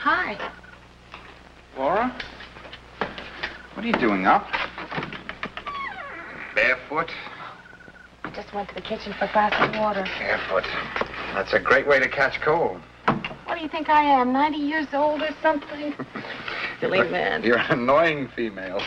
Hi. Laura? What are you doing up? Barefoot? I just went to the kitchen for a glass of water. Barefoot. That's a great way to catch cold. What do you think I am, 90 years old or something? Silly man. You're an annoying female.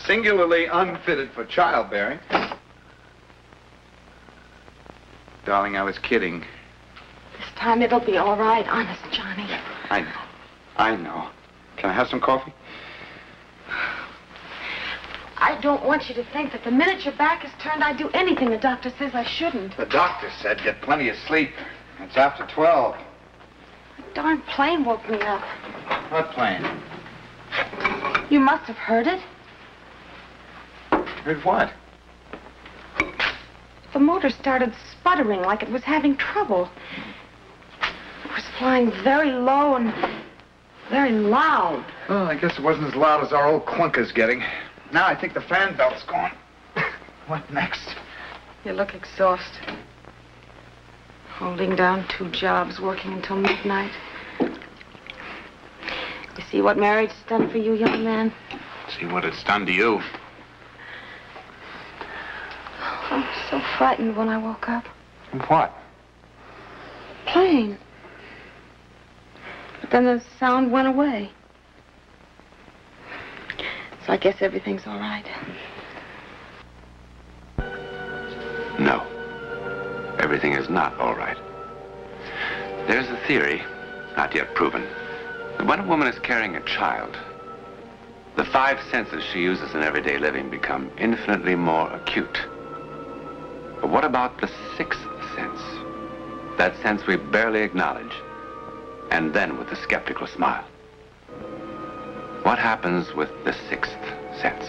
Singularly unfitted for childbearing. Darling, I was kidding. This time it'll be all right, honest, Johnny. I know. Can I have some coffee? I don't want you to think that the minute your back is turned, I'd do anything the doctor says I shouldn't. The doctor said get plenty of sleep. It's after 12. A darn plane woke me up. What plane? You must have heard it. Heard what? The motor started sputtering like it was having trouble. It was flying very low and very loud. Well, I guess it wasn't as loud as our old clunker's getting. Now I think the fan belt's gone. What next? You look exhausted. Holding down 2 jobs, working until midnight. You see what marriage's done for you, young man? See what it's done to you. I was so frightened when I woke up. What? Plane. But then the sound went away. So I guess everything's all right. No. Everything is not all right. There's a theory, not yet proven, that when a woman is carrying a child, the 5 senses she uses in everyday living become infinitely more acute. But what about the 6th sense? That sense we barely acknowledge, and then with a skeptical smile. What happens with the 6th sense?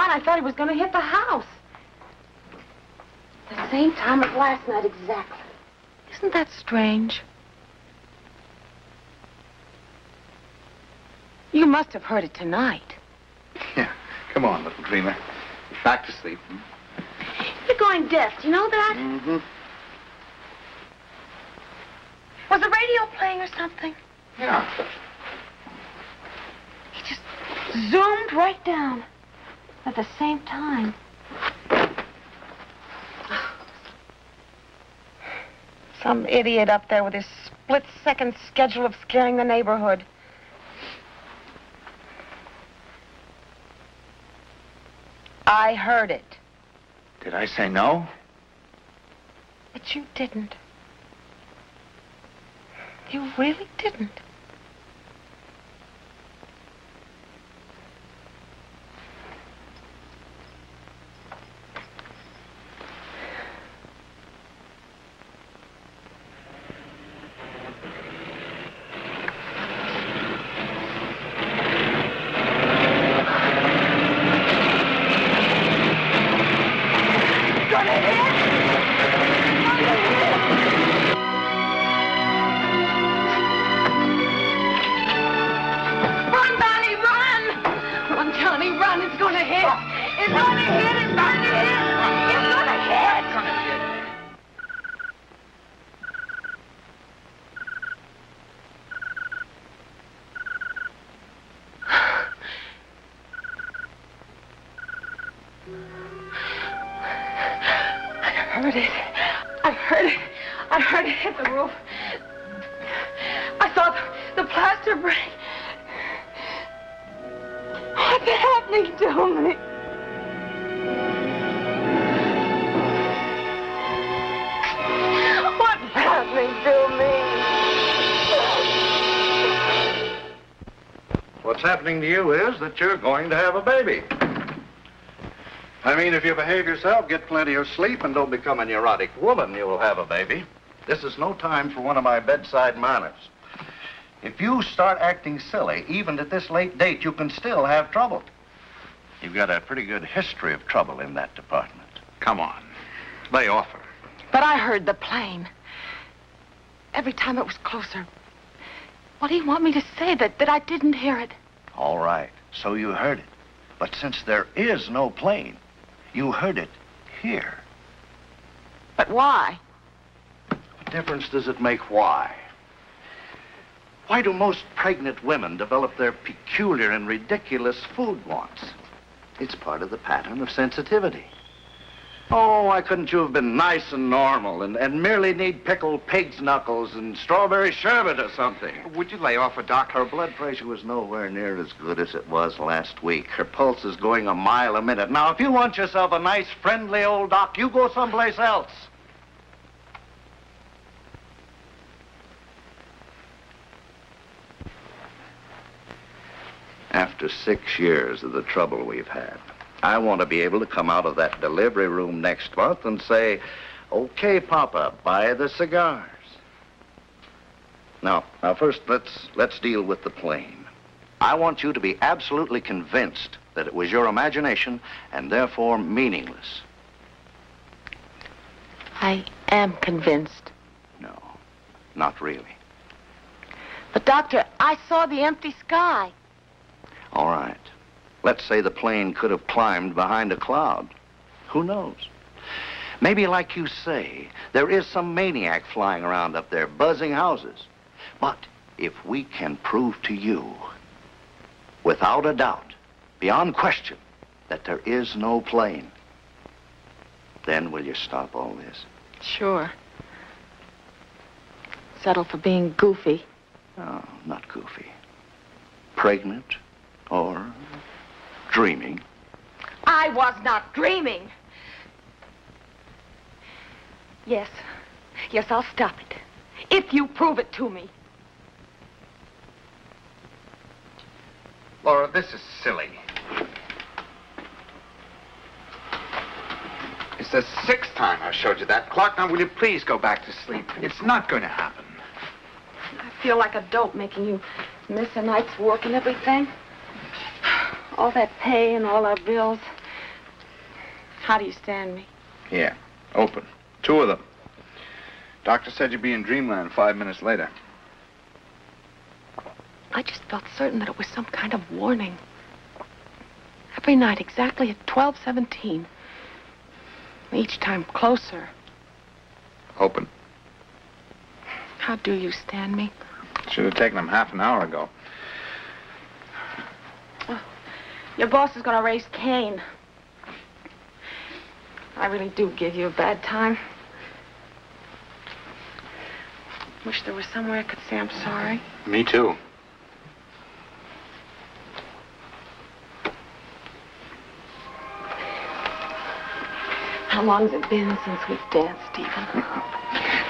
I thought he was going to hit the house. The same time as last night, exactly. Isn't that strange? You must have heard it tonight. Yeah. Come on, little dreamer. Back to sleep. You're going deaf. Do you know that? Mm-hmm. Was the radio playing or something? Yeah. He just zoomed right down. At the same time. Some idiot up there with his split-second schedule of scaring the neighborhood. I heard it. Did I say no? But you didn't. You really didn't. I heard it hit the roof. I saw the plastic Dr. Bray. What's happening to me? What's happening to me? What's happening to you is that you're going to have a baby. I mean, if you behave yourself, get plenty of sleep, and don't become a neurotic woman, you will have a baby. This is no time for one of my bedside manners. If you start acting silly, even at this late date, you can still have trouble. You've got a pretty good history of trouble in that department. Come on. Lay off her. But I heard the plane. Every time it was closer. What do you want me to say? That I didn't hear it? All right, so you heard it. But since there is no plane, you heard it here. But why? What difference does it make why? Why do most pregnant women develop their peculiar and ridiculous food wants? It's part of the pattern of sensitivity. Oh, why couldn't you have been nice and normal and merely need pickled pig's knuckles and strawberry sherbet or something? Would you lay off her, Doc? Her blood pressure was nowhere near as good as it was last week. Her pulse is going a mile a minute. Now, if you want yourself a nice, friendly old doc, you go someplace else. After 6 years of the trouble we've had, I want to be able to come out of that delivery room next month and say, okay, Papa, buy the cigars. Now first, let's deal with the plane. I want you to be absolutely convinced that it was your imagination and therefore meaningless. I am convinced. No, not really. But, Doctor, I saw the empty sky. All right. Let's say the plane could have climbed behind a cloud. Who knows? Maybe, like you say, there is some maniac flying around up there, buzzing houses. But if we can prove to you, without a doubt, beyond question, that there is no plane, then will you stop all this? Sure. Settle for being goofy. No, not goofy. Pregnant or dreaming. I was not dreaming. Yes. Yes, I'll stop it. If you prove it to me. Laura, this is silly. It's the 6th time I've showed you that clock. Now, will you please go back to sleep? It's not going to happen. I feel like a dope making you miss a night's work and everything. All that pay and all our bills. How do you stand me? Here, open. 2 of them. Doctor said you'd be in dreamland 5 minutes later. I just felt certain that it was some kind of warning. Every night, exactly at 12:17. Each time closer. Open. How do you stand me? Should have taken them half an hour ago. Your boss is going to raise Cain. I really do give you a bad time. Wish there was somewhere I could say I'm sorry. Me too. How long's it been since we've danced, Stephen?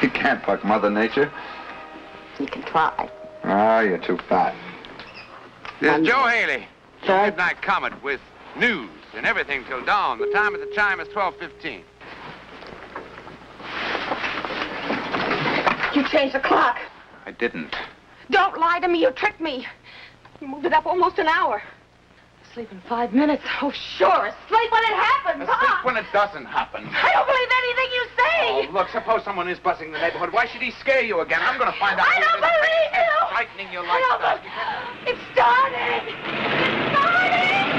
You can't buck Mother Nature. You can try. Ah, you're too fat. This is Joe Haley, Sir? Midnight Comet, with news and everything till dawn. The time at the chime is 12:15. You changed the clock. I didn't. Don't lie to me. You tricked me. You moved it up almost an hour. Sleep in 5 minutes. Oh, sure. Sleep when it happens, Sleep huh? when it doesn't happen. I don't believe anything you say. Oh, look, suppose someone is buzzing the neighborhood. Why should he scare you again? I'm going to find out. I don't who it is. believe you. It's frightening your I don't life. believe- It's starting. It's starting.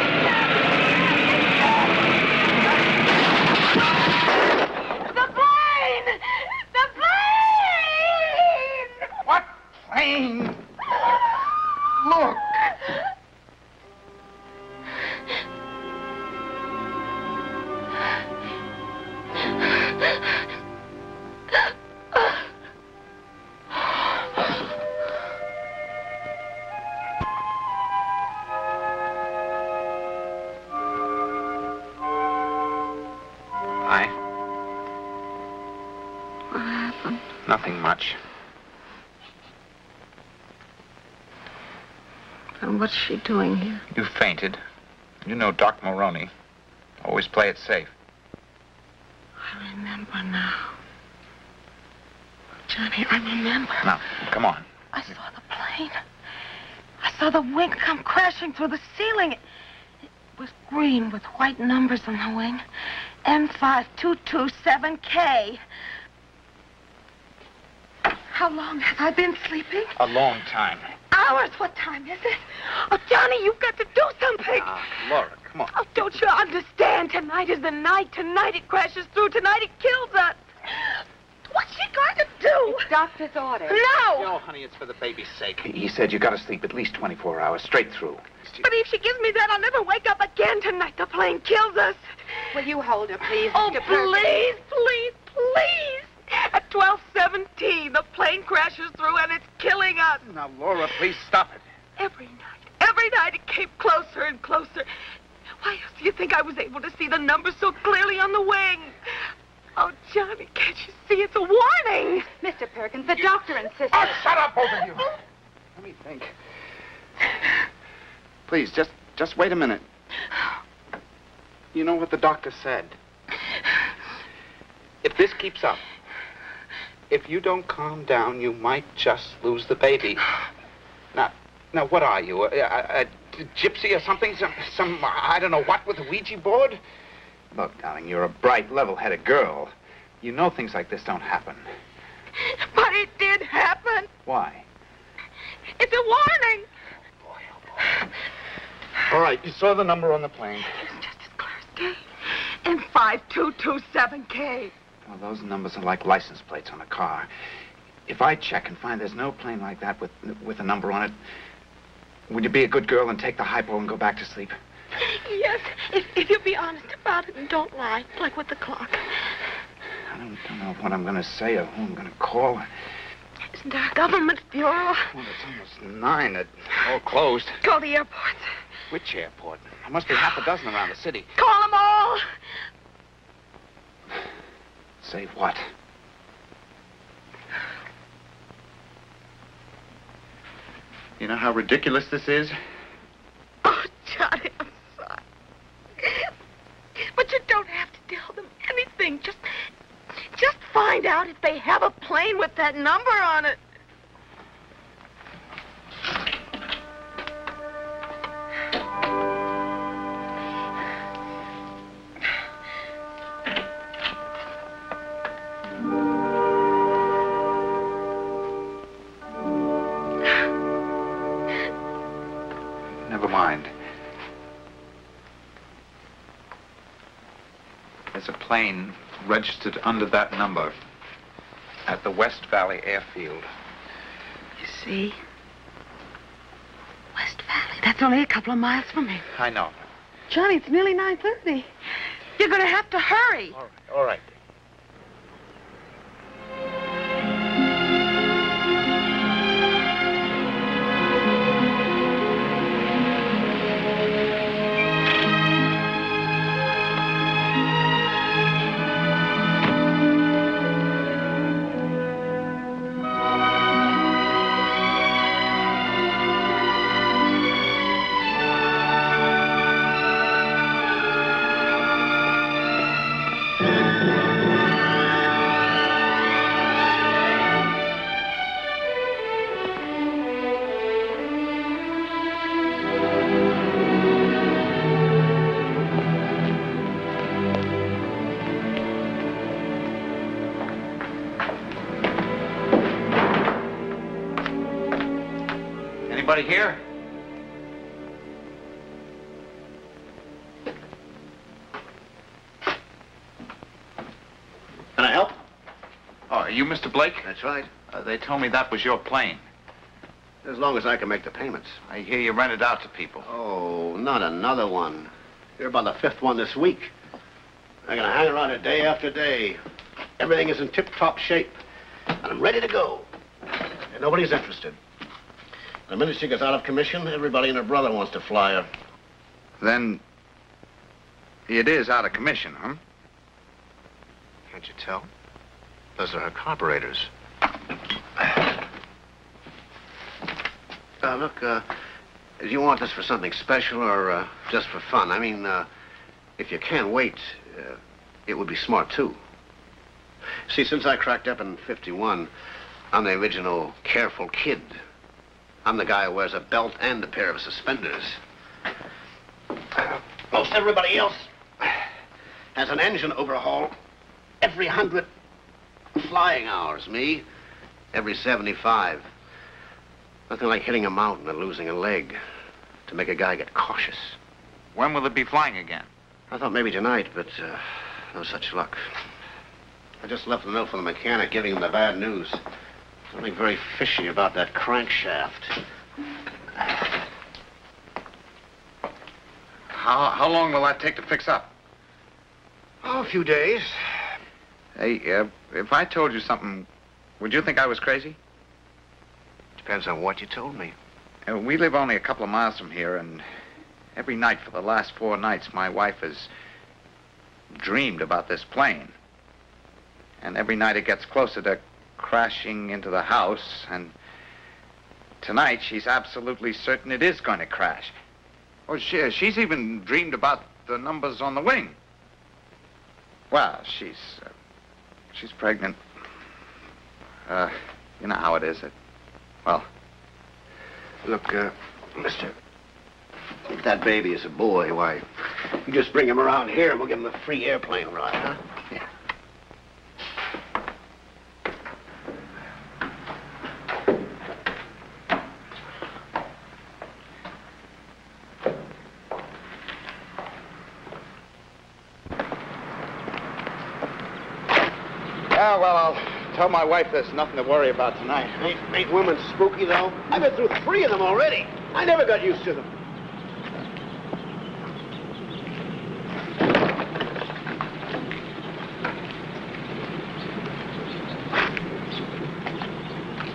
The plane. The plane. What plane? Look. Nothing much. And what's she doing here? You fainted. You know Doc Maroney. Always play it safe. I remember now. Johnny, I remember. Now, come on. I saw the plane. I saw the wing come crashing through the ceiling. It was green with white numbers on the wing. M5227K. How long have I been sleeping? A long time. Hours. What time is it? Oh, Johnny, you've got to do something. Laura, come on. Oh, don't you understand? Tonight is the night. Tonight it crashes through. Tonight it kills us. What's she going to do? It's doctor's orders. No! No, honey, it's for the baby's sake. He said you got to sleep at least 24 hours straight through. But if she gives me that, I'll never wake up again tonight. The plane kills us. Will you hold her, please? Oh, Mr. Perkins? please, please, please. At 12:17, the plane crashes through and it's killing us. Now, Laura, please stop it. Every night it came closer and closer. Why else do you think I was able to see the numbers so clearly on the wing? Oh, Johnny, can't you see? It's a warning. Mr. Perkins, the doctor insisted. Oh, shut up, both of you. Let me think. Please, just wait a minute. You know what the doctor said? If this keeps up, if you don't calm down, you might just lose the baby. Now, what are you? A gypsy or something? Some, I don't know what, with a Ouija board? Look, darling, you're a bright, level-headed girl. You know things like this don't happen. But it did happen. Why? It's a warning. All right, you saw the number on the plane. It's just as clear as day. And 5227K. Well, those numbers are like license plates on a car. If I check and find there's no plane like that with a number on it, would you be a good girl and take the hypo and go back to sleep? Yes, if you'll be honest about it and don't lie, like with the clock. I don't know what I'm going to say or who I'm going to call. Isn't there a government bureau? Well, it's almost 9. It's all closed. Call the airport. Which airport? There must be half a dozen around the city. Call them all. Say what? You know how ridiculous this is? Oh, Johnny, I'm sorry. But you don't have to tell them anything. Just find out if they have a plane with that number on it. Never mind. There's a plane registered under that number at the West Valley Airfield. You see? West Valley. That's only a couple of miles from me. I know. Johnny, it's nearly 9:30. You're going to have to hurry. All right. Anybody here? Can I help? Oh, are you Mr. Blake? That's right. They told me that was your plane. As long as I can make the payments. I hear you rent it out to people. Oh, not another one. You're about the 5th one this week. I'm gonna hang around it day after day. Everything is in tip-top shape. And I'm ready to go. And nobody's interested. The minute she gets out of commission, everybody and their brother wants to fly her. Then it is out of commission, huh? Can't you tell? Those are her carburetors. Look, do you want this for something special or just for fun? I mean, if you can't wait, it would be smart, too. See, since I cracked up in '51, I'm the original careful kid. I'm the guy who wears a belt and a pair of suspenders. Most everybody else has an engine overhaul every 100 flying hours. Me, every 75. Nothing like hitting a mountain and losing a leg to make a guy get cautious. When will it be flying again? I thought maybe tonight, but no such luck. I just left the note for the mechanic giving him the bad news. Something very fishy about that crankshaft. How long will that take to fix up? Oh, a few days. Hey, if I told you something, would you think I was crazy? Depends on what you told me. We live only a couple of miles from here, and every night for the last 4 nights, my wife has dreamed about this plane. And every night it gets closer to crashing into the house, and tonight she's absolutely certain it is going to crash. Oh, she's even dreamed about the numbers on the wing. Well, she's pregnant. You know how it is. Well, look, mister, if that baby is a boy, why, you just bring him around here and we'll give him a free airplane ride, huh? Yeah. Yeah, well, I'll tell my wife there's nothing to worry about tonight. Ain't women spooky, though? I've been through 3 of them already. I never got used to them.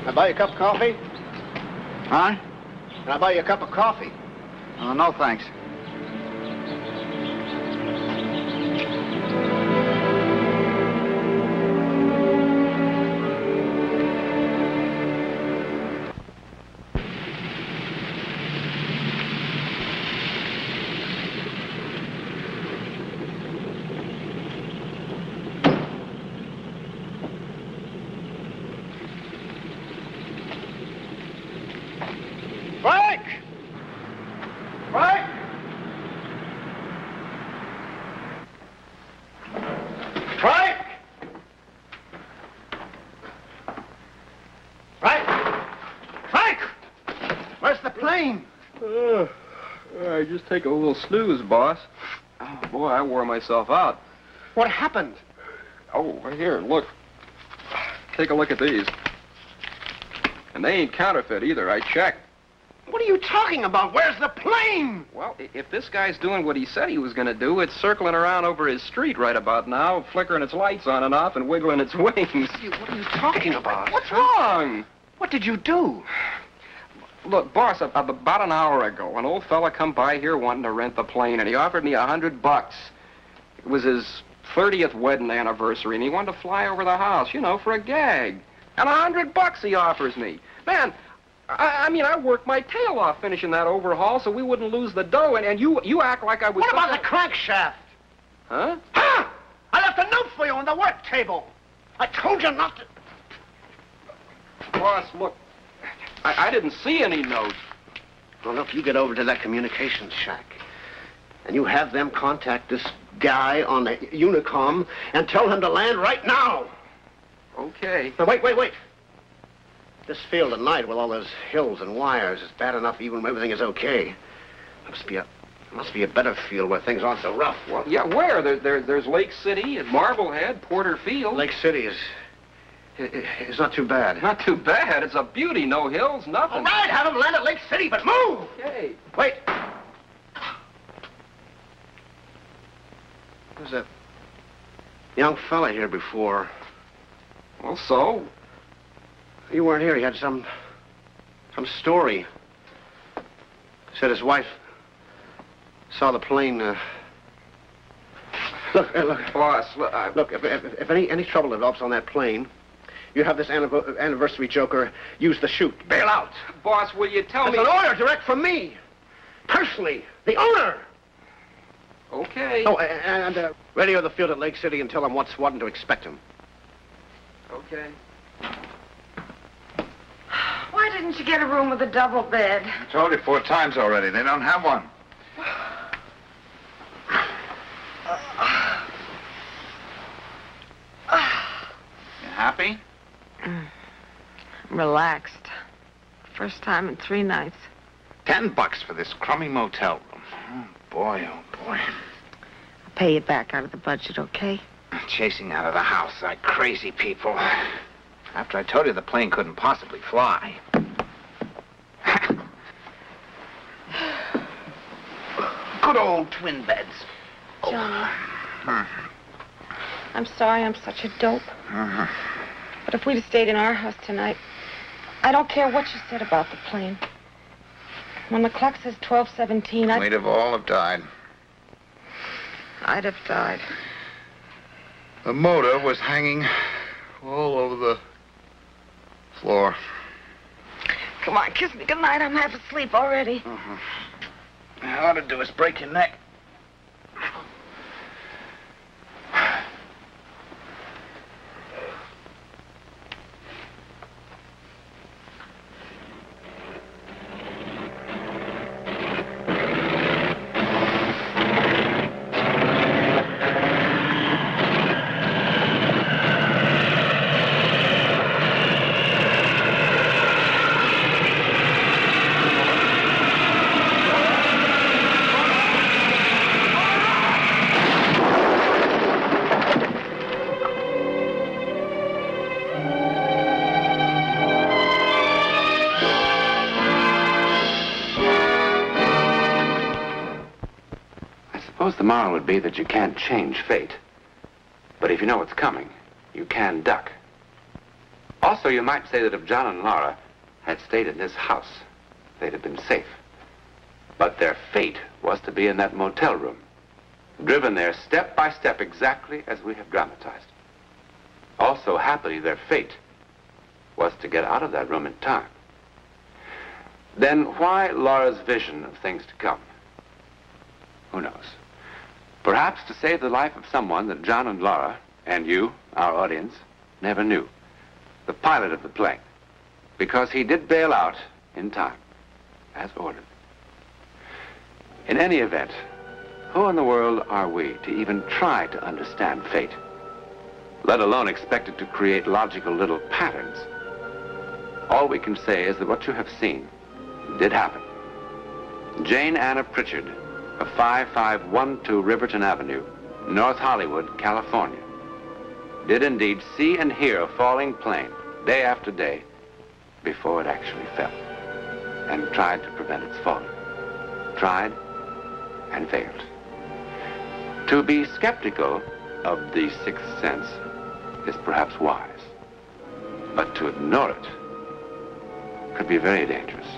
Can I buy you a cup of coffee? Huh? Can I buy you a cup of coffee? Oh, no, thanks. Frank! Frank! Frank! Frank! Frank! Where's the plane? I just take a little snooze, boss. Oh, boy, I wore myself out. What happened? Oh, right here, look. Take a look at these. And they ain't counterfeit either, I checked. What are you talking about? Where's the plane? Well, if this guy's doing what he said he was going to do, it's circling around over his street right about now, flickering its lights on and off and wiggling its wings. What are you talking about? What's wrong? What did you do? Look, boss, about an hour ago, an old fella come by here wanting to rent the plane, and he offered me $100. It was his 30th wedding anniversary, and he wanted to fly over the house, you know, for a gag. And $100 he offers me. Man, I mean, I worked my tail off finishing that overhaul so we wouldn't lose the dough, and you act like I was... What about the crankshaft? Huh? Huh? I left a note for you on the work table. I told you not to... Boss, look, I didn't see any note. Well, look, you get over to that communications shack, and you have them contact this guy on the Unicom and tell him to land right now. Okay. Now, wait. This field at night with all those hills and wires is bad enough even when everything is okay. Must be a better field where things aren't so rough. Well, yeah, where? There's Lake City and Marblehead, Porter Field. Lake City is not too bad. Not too bad. It's a beauty. No hills, nothing. All right, have him land at Lake City, but move! Okay. Wait. There's a young fella here before. Well, so? You weren't here. He had some story. Said his wife saw the plane. Look. Boss, Look, if any trouble develops on that plane, You have this anniversary joker use the chute. Bail out. Boss, will you tell That's me... an order direct from me. Personally, the owner. Okay. Oh, and radio the field at Lake City and tell them what's what and to expect him. Okay. Why didn't you get a room with a double bed? I told you 4 times already. They don't have one. You happy? I'm relaxed. First time in 3 nights. $10 for this crummy motel room. Oh, boy, oh, boy. I'll pay you back out of the budget, okay? Chasing out of the house like crazy people. After I told you the plane couldn't possibly fly. Good old twin beds. Johnny. I'm sorry I'm such a dope. But if we'd have stayed in our house tonight, I don't care what you said about the plane. When the clock says 12:17, We'd have all have died. I'd have died. The motor was hanging all over the floor. Come on, kiss me goodnight. I'm half asleep already. All I ought to do is break your neck. Suppose the moral would be that you can't change fate. But if you know what's coming, you can duck. Also, you might say that if John and Laura had stayed in this house, they'd have been safe. But their fate was to be in that motel room, driven there step by step exactly as we have dramatized. Also, happily, their fate was to get out of that room in time. Then why Laura's vision of things to come? Who knows? Perhaps to save the life of someone that John and Laura, and you, our audience, never knew. The pilot of the plane. Because he did bail out in time, as ordered. In any event, who in the world are we to even try to understand fate? Let alone expect it to create logical little patterns. All we can say is that what you have seen did happen. Jane Anna Pritchard of 5512 Riverton Avenue, North Hollywood, California, did indeed see and hear a falling plane day after day before it actually fell, and tried to prevent its falling. Tried and failed. To be skeptical of the sixth sense is perhaps wise, but to ignore it could be very dangerous.